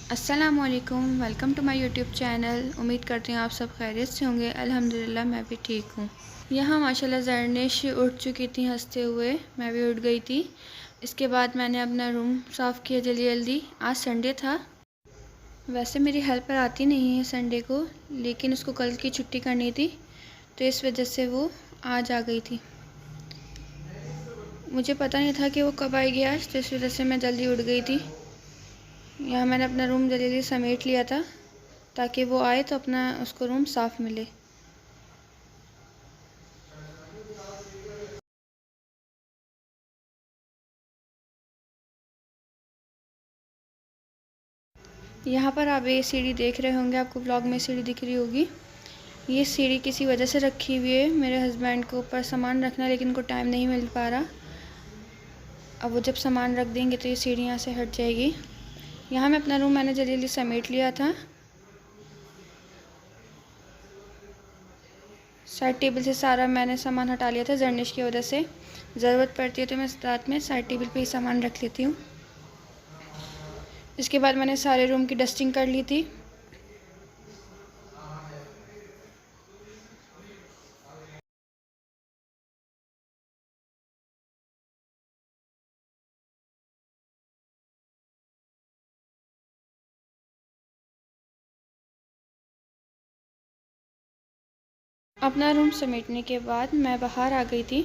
अस्सलामुअलैकुम, welcome to my YouTube channel. उम्मीद करती हूँ आप सब खैरियत से होंगे। अल्हम्दुलिल्लाह मैं भी ठीक हूँ। यहाँ माशाल्लाह ज़रनेश उठ चुकी थी हंसते हुए, मैं भी उठ गई थी। इसके बाद मैंने अपना रूम साफ़ किया जल्दी जल्दी। आज संडे था। वैसे मेरी हेल्पर आती नहीं है संडे को, लेकिन उसको कल की छुट्टी करनी थी, तो इस वजह से वो आज आ गई थी। मुझे पता नहीं था कि वो कब आएगी आज, तो इस वजह से मैं जल्दी उठ गई थी। यहाँ मैंने अपना रूम जल्दी जल्दी समेट लिया था ताकि वो आए तो अपना उसको रूम साफ़ मिले। यहाँ पर आप ये सीढ़ी देख रहे होंगे, आपको ब्लॉग में सीढ़ी दिख रही होगी। ये सीढ़ी किसी वजह से रखी हुई है। मेरे हस्बैंड को ऊपर सामान रखना, लेकिन उनको टाइम नहीं मिल पा रहा। अब वो जब सामान रख देंगे तो ये सीढ़ी यहाँ से हट जाएगी। यहाँ मैं अपना रूम मैंने जल्दी जल्दी समेट लिया था। साइड टेबल से सारा मैंने सामान हटा लिया था ज़रनेश की वजह से। ज़रूरत पड़ती है तो मैं रात में साइड टेबल पे ही सामान रख लेती हूँ। इसके बाद मैंने सारे रूम की डस्टिंग कर ली थी। अपना रूम समेटने के बाद मैं बाहर आ गई थी।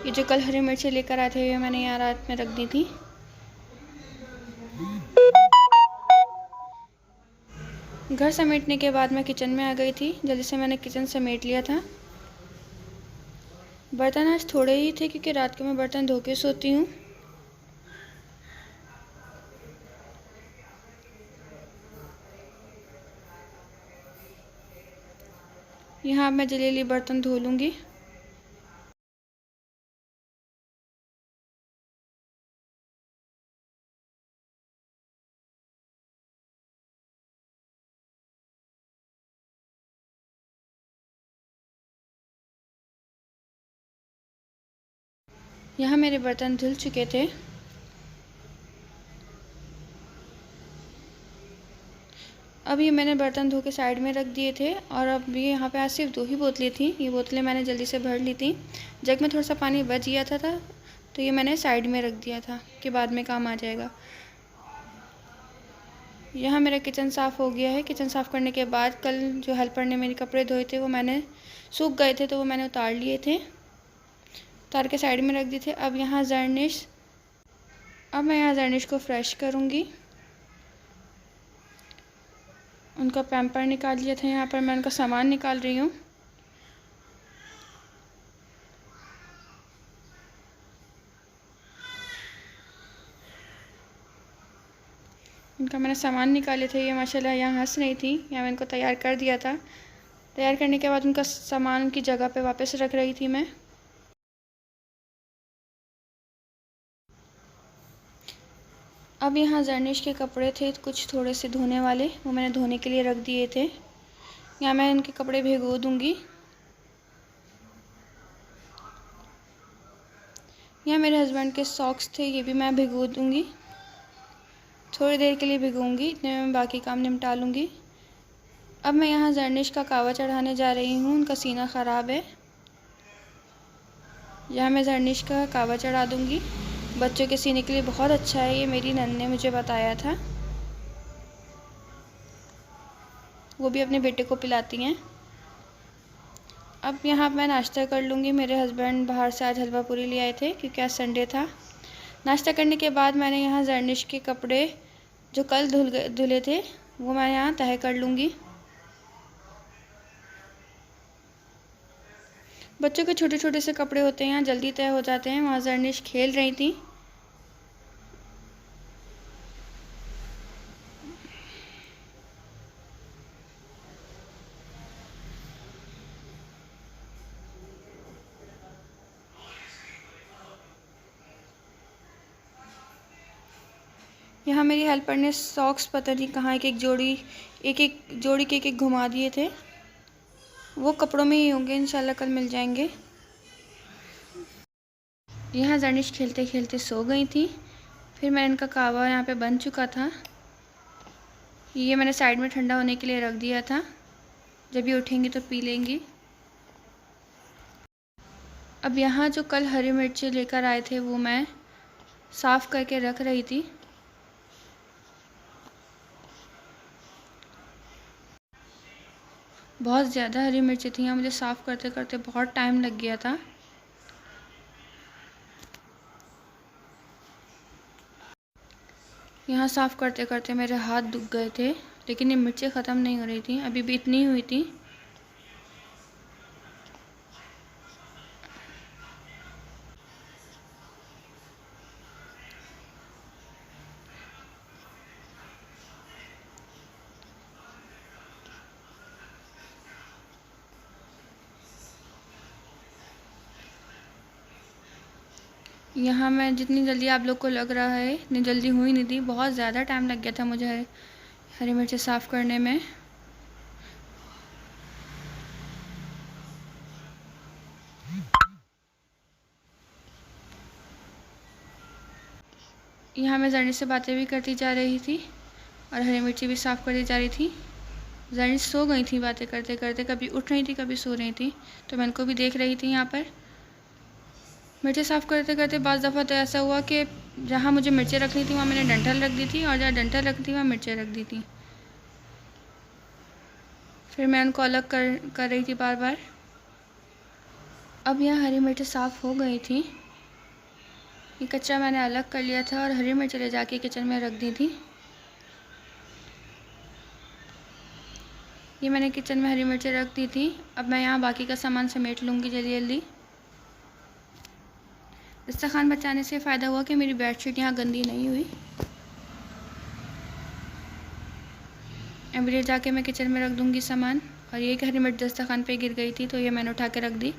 ये जो कल हरी मिर्ची लेकर आए थे, ये मैंने यहाँ रात में रख दी थी। घर समेटने के बाद मैं किचन में आ गई थी। जल्दी से मैंने किचन समेट लिया था। बर्तन आज थोड़े ही थे क्योंकि रात को मैं बर्तन धो के सोती हूँ। यहाँ मैं जल्दी जल्दी बर्तन धो लूँगी। यहाँ मेरे बर्तन धुल चुके थे। अब ये मैंने बर्तन धो के साइड में रख दिए थे, और अब ये यहाँ पे आज सिर्फ 2 ही बोतलें थी। ये बोतलें मैंने जल्दी से भर ली थी। जग में थोड़ा सा पानी बच गया था तो ये मैंने साइड में रख दिया था कि बाद में काम आ जाएगा। यहाँ मेरा किचन साफ़ हो गया है। किचन साफ़ करने के बाद कल जो हेल्पर ने मेरे कपड़े धोए थे वो मैंने सूख गए थे, तो वो मैंने उतार लिए थे, उतार के साइड में रख दिए थे। अब मैं यहाँ ज़रनेश को फ्रेश करूँगी। उनका पैम्पर निकाल लिया था। यहाँ पर मैं उनका सामान निकाल रही हूँ। इनका मैंने सामान निकाले थे। ये माशाल्लाह यहाँ हंस रही थी। यहाँ मैंने इनको तैयार कर दिया था। तैयार करने के बाद उनका सामान उनकी जगह पे वापस रख रही थी मैं। अब यहाँ ज़रनेश के कपड़े थे कुछ थोड़े से धोने वाले, वो मैंने धोने के लिए रख दिए थे। यहाँ मैं इनके कपड़े भिगो दूँगी। यहाँ मेरे हस्बैंड के सॉक्स थे, ये भी मैं भिगो दूँगी। थोड़ी देर के लिए भिगूँगी, इतने में मैं बाकी काम निपटा लूँगी। अब मैं यहाँ ज़रनेश का कावा चढ़ाने जा रही हूँ। उनका सीना ख़राब है। यहाँ मैं ज़रनेश का कावा चढ़ा दूँगी। बच्चों के सीने के लिए बहुत अच्छा है, ये मेरी नन ने मुझे बताया था। वो भी अपने बेटे को पिलाती हैं। अब यहाँ मैं नाश्ता कर लूँगी। मेरे हस्बैंड बाहर से आज हलवा पूरी ले आए थे क्योंकि आज संडे था। नाश्ता करने के बाद मैंने यहाँ ज़रनेश के कपड़े जो कल धुले थे वो मैं यहाँ तह कर लूँगी। बच्चों के छोटे छोटे से कपड़े होते हैं, यहाँ जल्दी तय हो जाते हैं। वहाँ ज़रनेश खेल रही थी। यहाँ मेरी हेल्पर ने सॉक्स पता नहीं कहाँ एक एक जोड़ी के एक घुमा दिए थे। वो कपड़ों में ही होंगे, इंशाल्लाह कल मिल जाएंगे। यहाँ ज़रनेश खेलते खेलते सो गई थी। फिर मैं इनका कावा यहाँ पे बन चुका था। ये मैंने साइड में ठंडा होने के लिए रख दिया था, जब ये उठेंगी तो पी लेंगी। अब यहाँ जो कल हरी मिर्ची लेकर आए थे वो मैं साफ़ करके रख रही थी। बहुत ज़्यादा हरी मिर्ची थी, यहाँ मुझे साफ़ करते करते बहुत टाइम लग गया था। यहाँ साफ़ करते करते मेरे हाथ दुख गए थे, लेकिन ये मिर्ची ख़त्म नहीं हो रही थी, अभी भी इतनी हुई थी। यहाँ मैं जितनी जल्दी आप लोग को लग रहा है इतनी जल्दी हुई नहीं थी, बहुत ज़्यादा टाइम लग गया था मुझे हरी मिर्ची साफ़ करने में। यहाँ मैं जर्नी से बातें भी करती जा रही थी और हरी मिर्ची भी साफ़ करती जा रही थी। जर्नी सो गई थी बातें करते करते, कभी उठ रही थी कभी सो रही थी, तो मैं उनको भी देख रही थी। यहाँ पर मिर्ची साफ़ करते करते बाज़ दफ़ा तो ऐसा हुआ कि जहाँ मुझे मिर्ची रखनी थी वहाँ मैंने डंठल रख दी थी, और जहाँ डंठल रखनी थी वहाँ मिर्ची रख दी थी। फिर मैं उनको अलग कर रही थी बार बार। अब यहाँ हरी मिर्ची साफ़ हो गई थी। ये कचरा मैंने अलग कर लिया था और हरी मिर्ची ले जाके किचन में रख दी थी। ये मैंने किचन में हरी मिर्ची रख दी थी। अब मैं यहाँ बाकी का सामान समेट लूँगी जल्दी जल्दी। दस्तरखान बचाने से फ़ायदा हुआ कि मेरी बेडशीट यहाँ गंदी नहीं हुई। अब ले जाके मैं किचन में रख दूँगी सामान। और ये हरी मिर्च दस्तरखान पे गिर गई थी तो ये मैंने उठा के रख दी।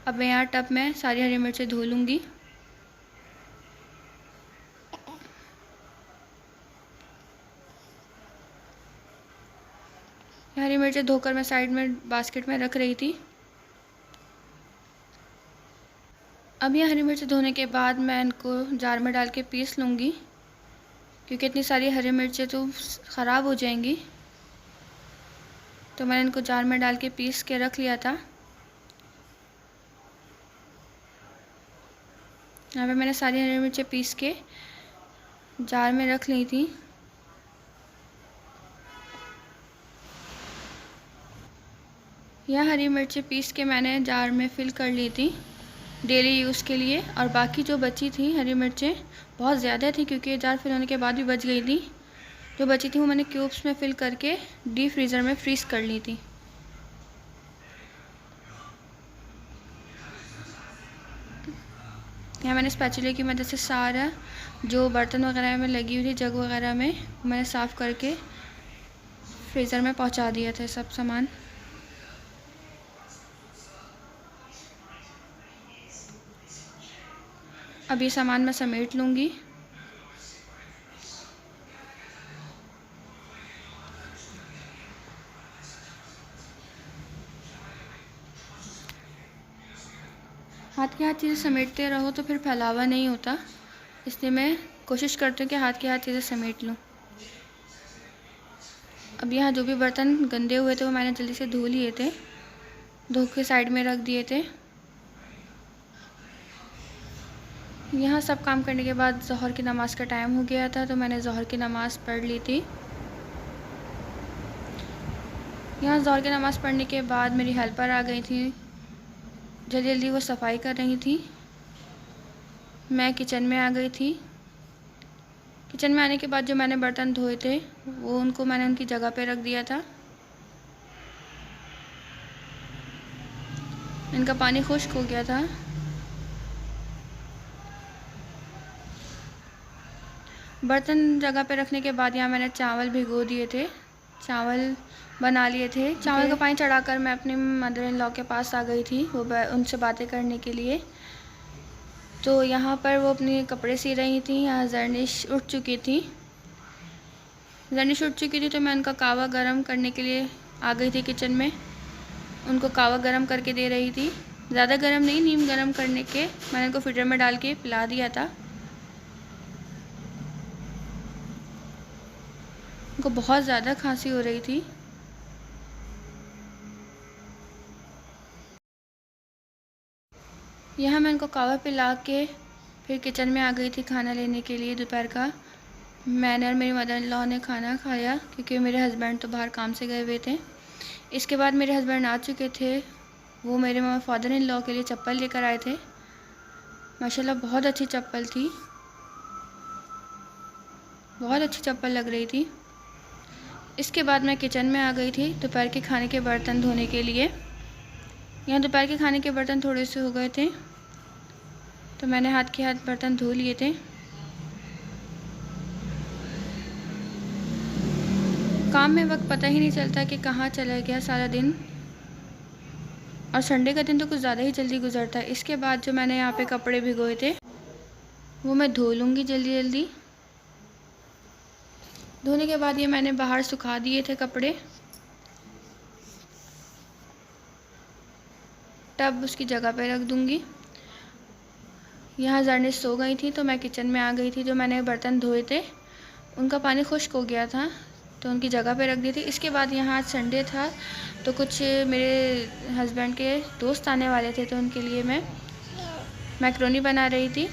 अब मैं यहाँ टब में सारी हरी मिर्चें धो लूँगी। हरी मिर्चें धोकर मैं साइड में बास्केट में रख रही थी। अब ये हरी मिर्च धोने के बाद मैं इनको जार में डाल के पीस लूँगी, क्योंकि इतनी सारी हरी मिर्चें तो ख़राब हो जाएंगी। तो मैंने इनको जार में डाल के पीस के रख लिया था। यहाँ पे मैंने सारी हरी मिर्चें पीस के जार में रख ली थी। यह हरी मिर्चें पीस के मैंने जार में फिल कर ली थी डेली यूज़ के लिए। और बाकी जो बची थी हरी मिर्चें बहुत ज़्यादा थी, क्योंकि ये जार फिल होने के बाद भी बच गई थी। जो बची थी वो मैंने क्यूब्स में फिल करके डीप फ्रीज़र में फ्रीज़ कर ली थी। यहाँ मैंने स्पैचुला की मदद से सारा जो बर्तन वगैरह में लगी हुई थी जग वगैरह में मैंने साफ़ करके फ्रीज़र में पहुँचा दिया था सब सामान। अब ये सामान मैं समेट लूँगी। हाथ के हाथ चीज़ें समेटते रहो तो फिर फैलावा नहीं होता, इसलिए मैं कोशिश करती हूँ कि हाथ के हाथ चीज़ें समेट लूँ। अब यहाँ जो भी बर्तन गंदे हुए थे वो मैंने जल्दी से धो लिए थे, धो के साइड में रख दिए थे। यहाँ सब काम करने के बाद ज़ोहर की नमाज़ का टाइम हो गया था, तो मैंने ज़ोहर की नमाज़ पढ़ ली थी। यहाँ ज़ोहर की नमाज़ पढ़ने के बाद मेरी हेल्पर आ गई थी, जल्दी जल्दी वो सफाई कर रही थी। मैं किचन में आ गई थी। किचन में आने के बाद जो मैंने बर्तन धोए थे वो उनको मैंने उनकी जगह पे रख दिया था। इनका पानी खुश्क हो गया था। बर्तन जगह पे रखने के बाद यहाँ मैंने चावल भिगो दिए थे, चावल बना लिए थे। चावल का पानी चढ़ाकर मैं अपनी मदर इन लॉ के पास आ गई थी वो उनसे बातें करने के लिए। तो यहाँ पर वो अपने कपड़े सी रही थी। यहाँ जर्निश उठ चुकी थी। तो मैं उनका कावा गरम करने के लिए आ गई थी किचन में। उनको कावा गरम करके दे रही थी, ज़्यादा गरम नहीं, नीम गरम करने के मैंने उनको फिल्टर में डाल के पिला दिया था। उनको बहुत ज़्यादा खांसी हो रही थी। यहाँ मैं इनको कावा पिला के फिर किचन में आ गई थी खाना लेने के लिए दोपहर का। मैंने और मेरी मदर इन लॉ ने खाना खाया क्योंकि मेरे हस्बैंड तो बाहर काम से गए हुए थे। इसके बाद मेरे हस्बैंड आ चुके थे, वो मेरे फादर इन लॉ के लिए चप्पल लेकर आए थे। माशाल्लाह बहुत अच्छी चप्पल थी, बहुत अच्छी चप्पल लग रही थी। इसके बाद मैं किचन में आ गई थी दोपहर के खाने के बर्तन धोने के लिए। यहाँ दोपहर के खाने के बर्तन थोड़े से हो गए थे तो मैंने हाथ के हाथ बर्तन धो लिए थे। काम में वक्त पता ही नहीं चलता कि कहाँ चला गया सारा दिन, और संडे का दिन तो कुछ ज़्यादा ही जल्दी गुजरता है। इसके बाद जो मैंने यहाँ पे कपड़े भिगोए थे वो मैं धो लूँगी जल्दी जल्दी। धोने के बाद ये मैंने बाहर सुखा दिए थे कपड़े। टब उसकी जगह पे रख दूँगी। यहाँ जर्निश सो गई थी तो मैं किचन में आ गई थी। जो मैंने बर्तन धोए थे उनका पानी खुश्क हो गया था तो उनकी जगह पे रख दी थी। इसके बाद यहाँ आज संडे था तो कुछ मेरे हस्बैंड के दोस्त आने वाले थे तो उनके लिए मैं मैक्रोनी बना रही थी।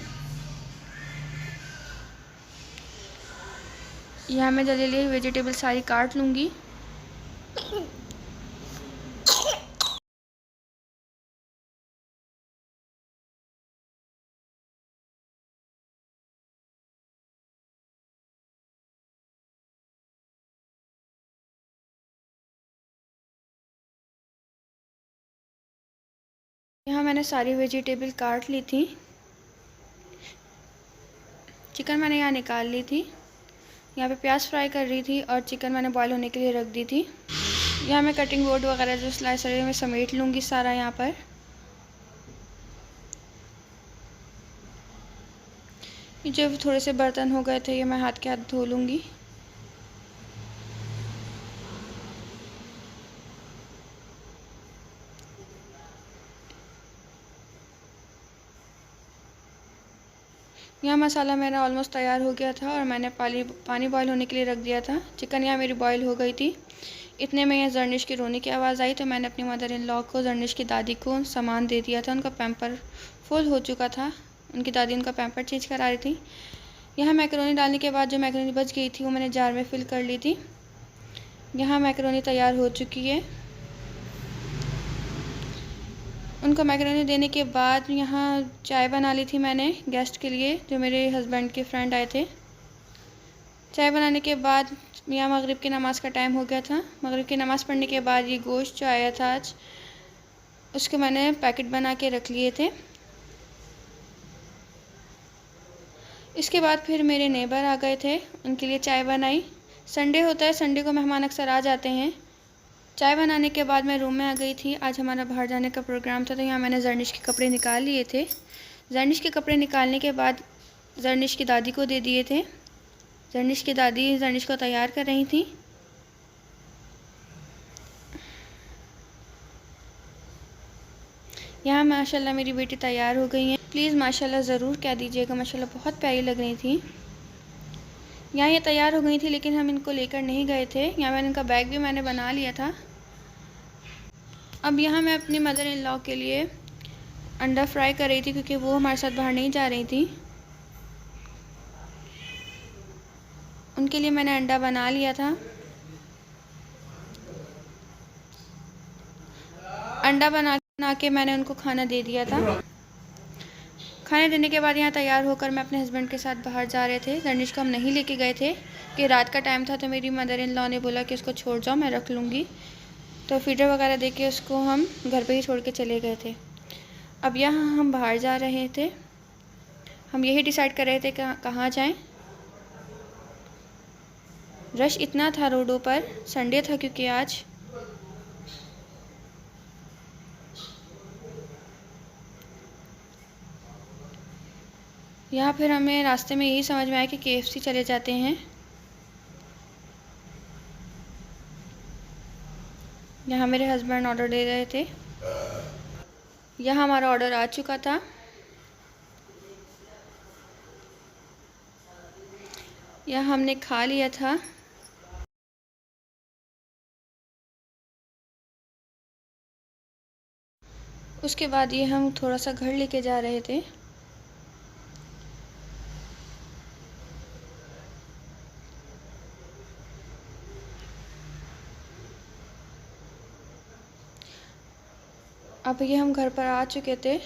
यहाँ मैं जल्दी जल्दी वेजिटेबल सारी काट लूँगी। यहाँ मैंने सारी वेजिटेबल काट ली थी। चिकन मैंने यहाँ निकाल ली थी। यहाँ पे प्याज फ्राई कर रही थी और चिकन मैंने बॉईल होने के लिए रख दी थी। यहाँ मैं कटिंग बोर्ड वगैरह जो स्लाइसर है मैं समेट लूँगी सारा यहाँ पर। जो थोड़े से बर्तन हो गए थे ये मैं हाथ के हाथ धो लूँगी। यहाँ मसाला मेरा ऑलमोस्ट तैयार हो गया था और मैंने पानी बॉईल होने के लिए रख दिया था। चिकन यहाँ मेरी बॉईल हो गई थी। इतने में यहाँ जर्निश की रोने की आवाज़ आई तो मैंने अपनी मदर इन लॉ को, जर्निश की दादी को सामान दे दिया था। उनका पैम्पर फुल हो चुका था, उनकी दादी उनका पैम्पर चेंज करा रही थी। यहाँ मैक्रोनी डालने के बाद जो मैक्रोनी बच गई थी वो मैंने जार में फिल कर ली थी। यहाँ मैक्रोनी तैयार हो चुकी है। उनको मैक्रोनी देने के बाद यहाँ चाय बना ली थी मैंने गेस्ट के लिए, जो मेरे हस्बैंड के फ्रेंड आए थे। चाय बनाने के बाद यहाँ मगरिब की नमाज़ का टाइम हो गया था। मगरिब की नमाज़ पढ़ने के बाद ये गोश्त जो आया था आज, उसके मैंने पैकेट बना के रख लिए थे। इसके बाद फिर मेरे नेबर आ गए थे, उनके लिए चाय बनाई। संडे होता है, संडे को मेहमान अक्सर आ जाते हैं। चाय बनाने के बाद मैं रूम में आ गई थी। आज हमारा बाहर जाने का प्रोग्राम था तो यहाँ मैंने जर्निश के कपड़े निकाल लिए थे। जर्निश के कपड़े निकालने के बाद जर्निश की दादी को दे दिए थे। जर्निश की दादी जर्निश को तैयार कर रही थी। यहाँ माशाल्लाह मेरी बेटी तैयार हो गई है। प्लीज़ माशाल्लाह ज़रूर कह दीजिएगा, माशाल्लाह बहुत प्यारी लग रही थी। यहाँ ये तैयार हो गई थी लेकिन हम इनको लेकर नहीं गए थे। यहाँ मैंने इनका बैग भी मैंने बना लिया था। अब यहाँ मैं अपनी मदर इन लॉ के लिए अंडा फ्राई कर रही थी क्योंकि वो हमारे साथ बाहर नहीं जा रही थी। उनके लिए मैंने अंडा बना लिया था। अंडा बना के मैंने उनको खाना दे दिया था। खाने देने के बाद यहाँ तैयार होकर मैं अपने हस्बैंड के साथ बाहर जा रहे थे। जर्निश को हम नहीं लेके गए थे कि रात का टाइम था तो मेरी मदर इन लॉ ने बोला कि उसको छोड़ जाओ, मैं रख लूँगी। तो फीडर वगैरह दे के उसको हम घर पे ही छोड़ के चले गए थे। अब यहाँ हम बाहर जा रहे थे। हम यही डिसाइड कर रहे थे कि कहाँ जाएं। रश इतना था रोडों पर, संडे था क्योंकि आज। यहाँ फिर हमें रास्ते में यही समझ में आया कि KFC चले जाते हैं। यहाँ मेरे हस्बैंड ऑर्डर दे रहे थे। यहाँ हमारा ऑर्डर आ चुका था। यह हमने खा लिया था। उसके बाद ये हम थोड़ा सा घर लेके जा रहे थे। अब ये हम घर पर आ चुके थे।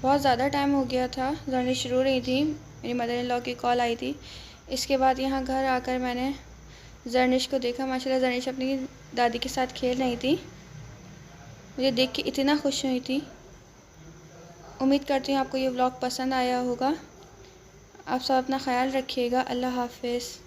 बहुत ज़्यादा टाइम हो गया था, जर्निश रो रही थी, मेरी मदर इन लॉ की कॉल आई थी। इसके बाद यहाँ घर आकर मैंने जर्निश को देखा। माशाल्लाह जर्निश अपनी दादी के साथ खेल रही थी। मुझे देख के इतना खुश हुई थी। उम्मीद करती हूँ आपको ये व्लॉग पसंद आया होगा। आप सब अपना ख्याल रखिएगा। अल्लाह हाफ़िज़।